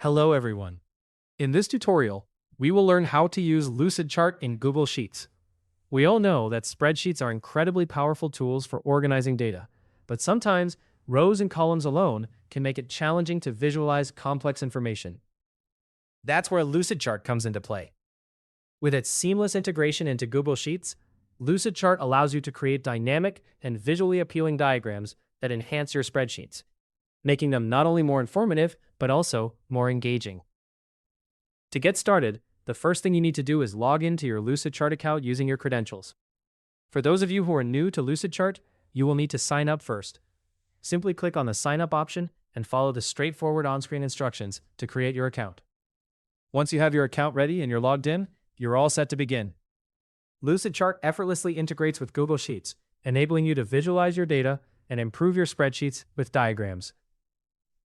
Hello everyone. In this tutorial, we will learn how to use Lucidchart in Google Sheets. We all know that spreadsheets are incredibly powerful tools for organizing data, but sometimes rows and columns alone can make it challenging to visualize complex information. That's where Lucidchart comes into play. With its seamless integration into Google Sheets, Lucidchart allows you to create dynamic and visually appealing diagrams that enhance your spreadsheets, making them not only more informative, but also more engaging. To get started, the first thing you need to do is log into your Lucidchart account using your credentials. For those of you who are new to Lucidchart, you will need to sign up first. Simply click on the Sign Up option and follow the straightforward on-screen instructions to create your account. Once you have your account ready and you're logged in, you're all set to begin. Lucidchart effortlessly integrates with Google Sheets, enabling you to visualize your data and improve your spreadsheets with diagrams.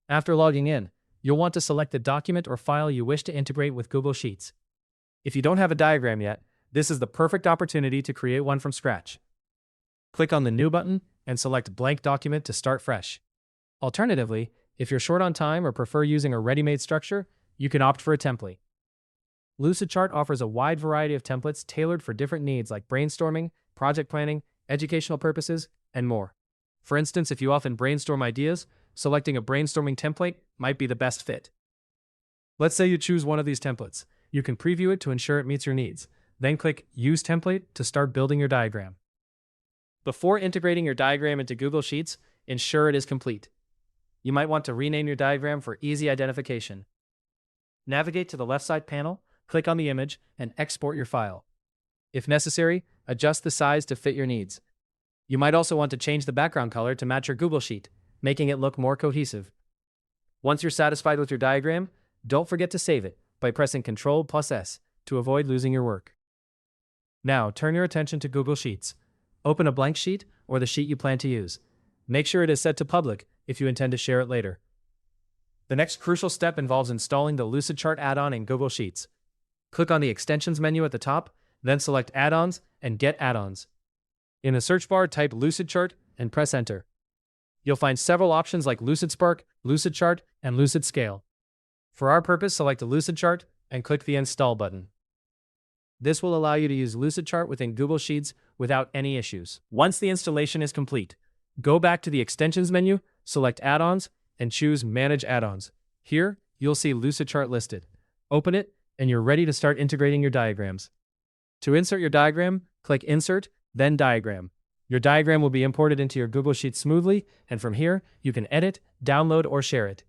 After logging in, you'll want to select the document or file you wish to integrate with Google Sheets. If you don't have a diagram yet, this is the perfect opportunity to create one from scratch. Click on the New button and select Blank Document to start fresh. Alternatively, if you're short on time or prefer using a ready-made structure, you can opt for a template. Lucidchart offers a wide variety of templates tailored for different needs like brainstorming, project planning, educational purposes, and more. For instance, if you often brainstorm ideas, selecting a brainstorming template might be the best fit. Let's say you choose one of these templates. You can preview it to ensure it meets your needs. Then click Use Template to start building your diagram. Before integrating your diagram into Google Sheets, ensure it is complete. You might want to rename your diagram for easy identification. Navigate to the left side panel, click on the image, and export your file. If necessary, adjust the size to fit your needs. You might also want to change the background color to match your Google Sheet, making it look more cohesive. Once you're satisfied with your diagram, don't forget to save it by pressing Ctrl+S to avoid losing your work. Now, turn your attention to Google Sheets. Open a blank sheet or the sheet you plan to use. Make sure it is set to public if you intend to share it later. The next crucial step involves installing the Lucidchart add-on in Google Sheets. Click on the Extensions menu at the top, then select Add-ons and Get Add-ons. In the search bar, type Lucidchart and press Enter. You'll find several options like LucidSpark, Lucidchart, and LucidScale. For our purpose, select a Lucidchart and click the Install button. This will allow you to use Lucidchart within Google Sheets without any issues. Once the installation is complete, go back to the Extensions menu, select Add-ons, and choose Manage Add-ons. Here, you'll see Lucidchart listed. Open it, and you're ready to start integrating your diagrams. To insert your diagram, click Insert, then Diagram. Your diagram will be imported into your Google Sheets smoothly, and from here, you can edit, download, or share it.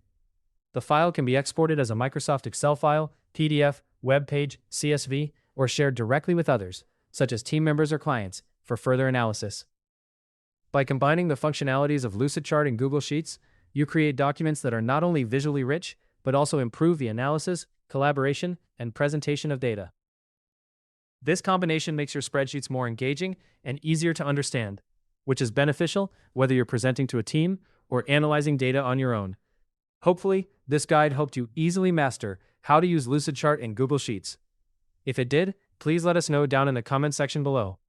The file can be exported as a Microsoft Excel file, PDF, web page, CSV, or shared directly with others, such as team members or clients, for further analysis. By combining the functionalities of Lucidchart and Google Sheets, you create documents that are not only visually rich, but also improve the analysis, collaboration, and presentation of data. This combination makes your spreadsheets more engaging and easier to understand, which is beneficial whether you're presenting to a team or analyzing data on your own. Hopefully, this guide helped you easily master how to use Lucidchart in Google Sheets. If it did, please let us know down in the comment section below.